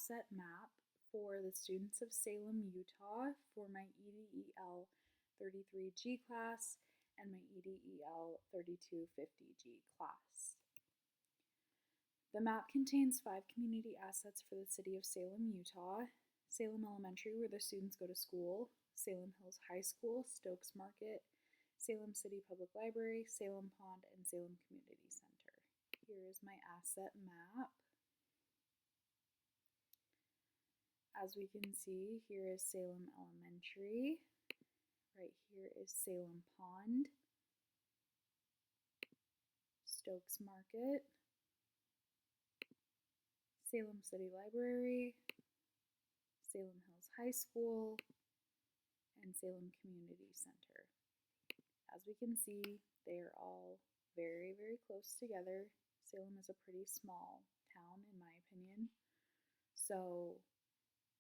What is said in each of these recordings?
asset map for the students of Salem, Utah for my EDEL 33G class and my EDEL 3250G class. The map contains 5 community assets for the city of Salem, Utah: Salem Elementary, where the students go to school; Salem Hills High School; Stokes Market; Salem City Public Library; Salem Pond; and Salem Community Center. Here is my asset map. As we can see, here is Salem Elementary. Right here is Salem Pond, Stokes Market, Salem City Library, Salem Hills High School, and Salem Community Center. As we can see, they are all very, very close together. Salem is a pretty small town, in my opinion, so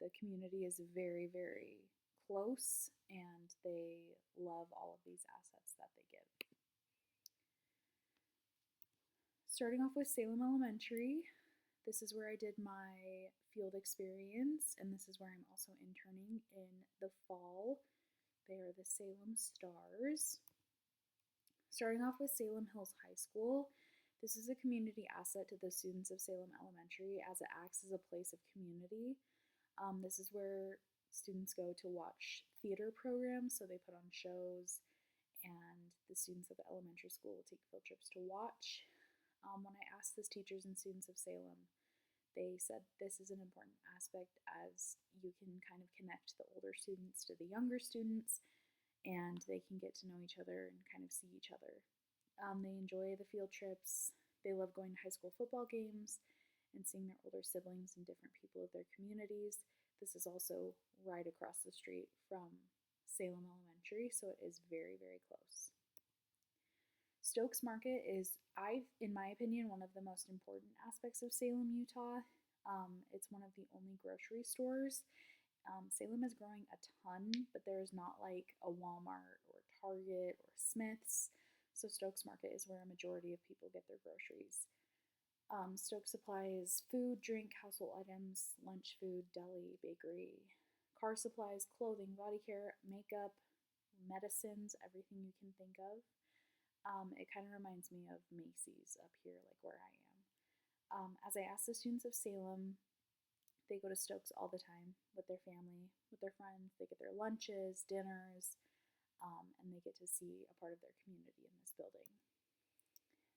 the community is very, very close, and they love all of these assets that they give. Starting off with Salem Elementary, this is where I did my field experience, and this is where I'm also interning in the fall. They are the Salem Stars. Starting off with Salem Hills High School, this is a community asset to the students of Salem Elementary as it acts as a place of community. This is where students go to watch theater programs, so they put on shows, and the students of the elementary school will take field trips to watch. When I asked the teachers and students of Salem, they said this is an important aspect as you can kind of connect the older students to the younger students, and they can get to know each other and kind of see each other. They enjoy the field trips. They love going to high school football games and seeing their older siblings and different people of their communities. This is also right across the street from Salem Elementary, so it is very, very close. Stokes Market is, in my opinion, one of the most important aspects of Salem, Utah. It's one of the only grocery stores. Salem is growing a ton, but there's not like a Walmart or Target or Smith's, so Stokes Market is where a majority of people get their groceries. Stokes supplies food, drink, household items, lunch food, deli, bakery, car supplies, clothing, body care, makeup, medicines, everything you can think of. It kind of reminds me of Macy's up here, like where I am. As I asked the students of Salem, they go to Stokes all the time with their family, with their friends. They get their lunches, dinners, and they get to see a part of their community in this building.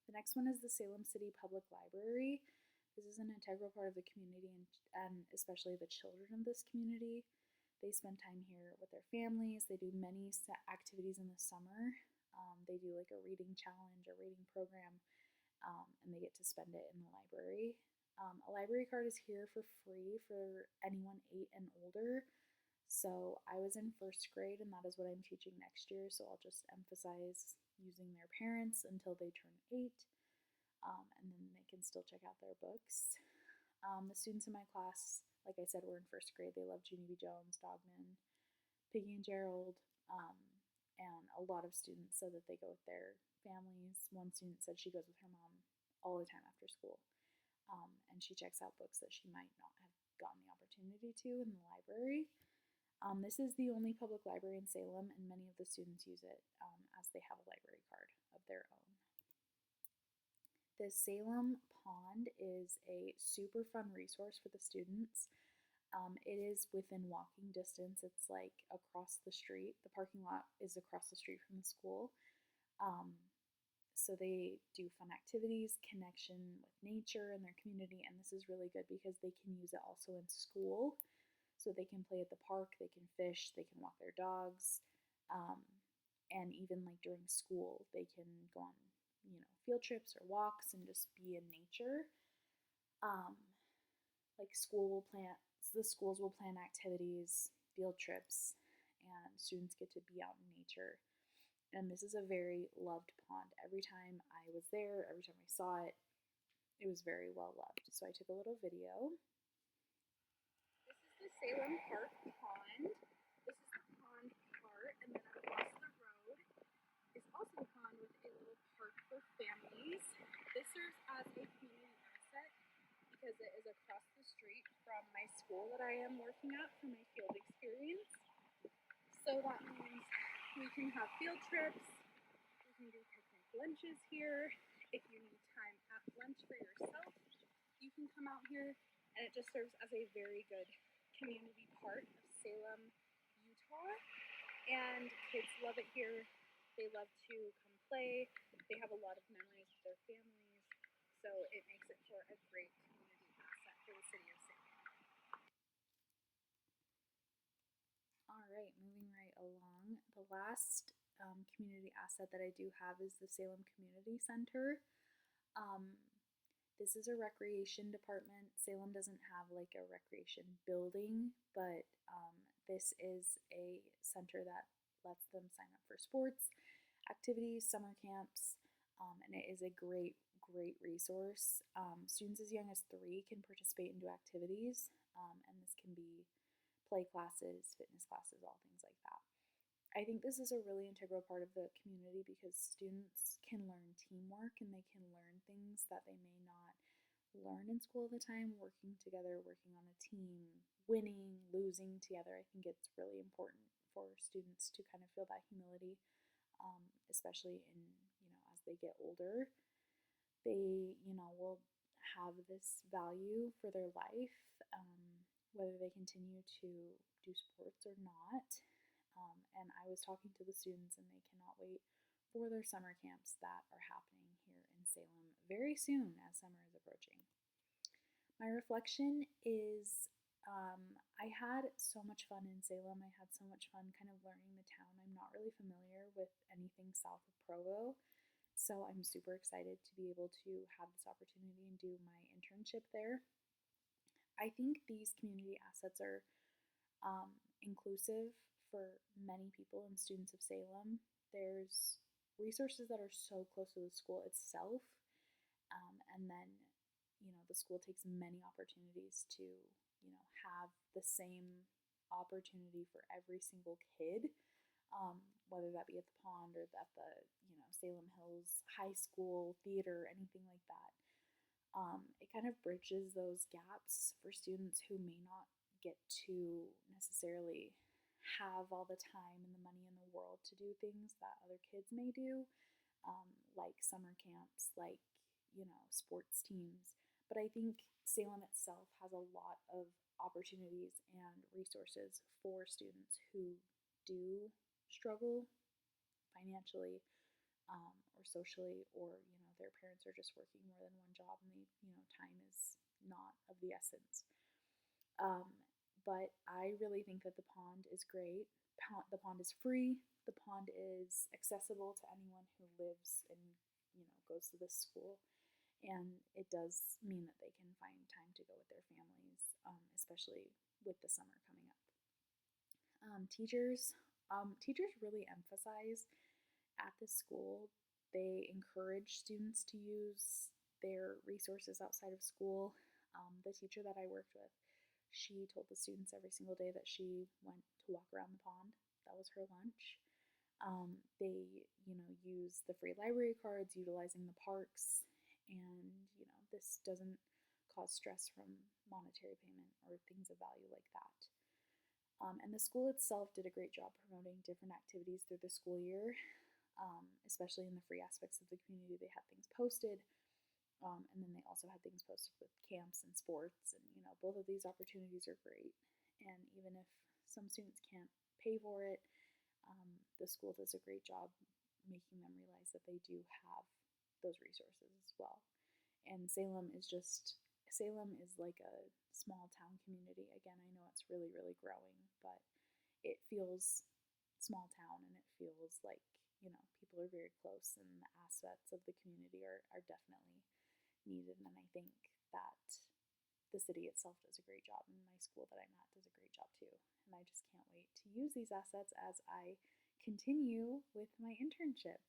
The next one is the Salem City Public Library. This is an integral part of the community and especially the children of this community. They spend time here with their families. They do many activities in the summer. They do like a reading challenge, a reading program, and they get to spend it in the library. A library card is here for free for anyone 8 and older. So I was in first grade, and that is what I'm teaching next year. So I'll just emphasize using their parents until they turn 8, and then they can still check out their books. The students in my class, like I said, were in first grade. They love Junie B. Jones, Dogman, Piggy and Gerald, and a lot of students said that they go with their families. One student said she goes with her mom all the time after school, and she checks out books that she might not have gotten the opportunity to in the library. This is the only public library in Salem, and many of the students use it as they have a library card of their own. The Salem Pond is a super fun resource for the students. It is within walking distance. It's like across the street. The parking lot is across the street from the school. So they do fun activities, connection with nature and their community, and this is really good because they can use it also in school. So they can play at the park, they can fish, they can walk their dogs, and even like during school, they can go on, field trips or walks and just be in nature. Like the schools will plan activities, field trips, and students get to be out in nature. And this is a very loved pond. Every time I was there, every time I saw it, it was very well loved. So I took a little video. This is the Salem Park Pond. This is the pond part, and then across the road is also a pond with a little park for families. This serves as a community asset because it is across the street from my school that I am working at for my field experience. So that means we can have field trips, we can do picnic lunches here. If you need time at lunch for yourself, you can come out here, and it just serves as a very good community part of Salem, Utah. And kids love it here. They love to come play. They have a lot of memories with their families. So it makes it for a great community asset for the city of Salem. All right, moving right along. The last community asset that I do have is the Salem Community Center. Um, this is a recreation department. Salem doesn't have like a recreation building, but this is a center that lets them sign up for sports, activities, summer camps, and it is a great resource. Students as young as 3 can participate and do activities, and this can be play classes, fitness classes, all things like that. I think this is a really integral part of the community because students can learn teamwork and they can learn things that they may not learn in school all the time, working together, working on a team, winning, losing together. I think it's really important for students to kind of feel that humility, especially in, as they get older. They, will have this value for their life, whether they continue to do sports or not. And I was talking to the students, and they cannot wait for their summer camps that are happening here in Salem very soon as summer is approaching. My reflection is I had so much fun in Salem. I had so much fun kind of learning the town. I'm not really familiar with anything south of Provo, so I'm super excited to be able to have this opportunity and do my internship there. I think these community assets are inclusive for many people and students of Salem. There's resources that are so close to the school itself, and then the school takes many opportunities to have the same opportunity for every single kid, whether that be at the pond or at the Salem Hills High School theater, anything like that. It kind of bridges those gaps for students who may not get to necessarily have all the time and the money in the world to do things that other kids may do, like summer camps, like, sports teams. But I think Salem itself has a lot of opportunities and resources for students who do struggle financially, or socially, or their parents are just working more than one job and time is not of the essence. But I really think that the pond is great. The pond is free. The pond is accessible to anyone who lives and goes to this school, and it does mean that they can find time to go with their families, especially with the summer coming up. Teachers really emphasize at this school. They encourage students to use their resources outside of school. The teacher that I worked with, she told the students every single day that she went to walk around the pond. That was her lunch. They, use the free library cards, utilizing the parks, and, this doesn't cause stress from monetary payment or things of value like that. And the school itself did a great job promoting different activities through the school year, especially in the free aspects of the community. They had things posted, and then they also had things posted with camps and sports, and both of these opportunities are great. And even if some students can't pay for it, the school does a great job making them realize that they do have those resources as well. And Salem is like a small town community. Again, I know it's really growing, but it feels small town, and it feels like people are very close, and the aspects of the community are definitely needed. And I think that the city itself does a great job, and my school that I'm at does a great job too. And I just can't wait to use these assets as I continue with my internship.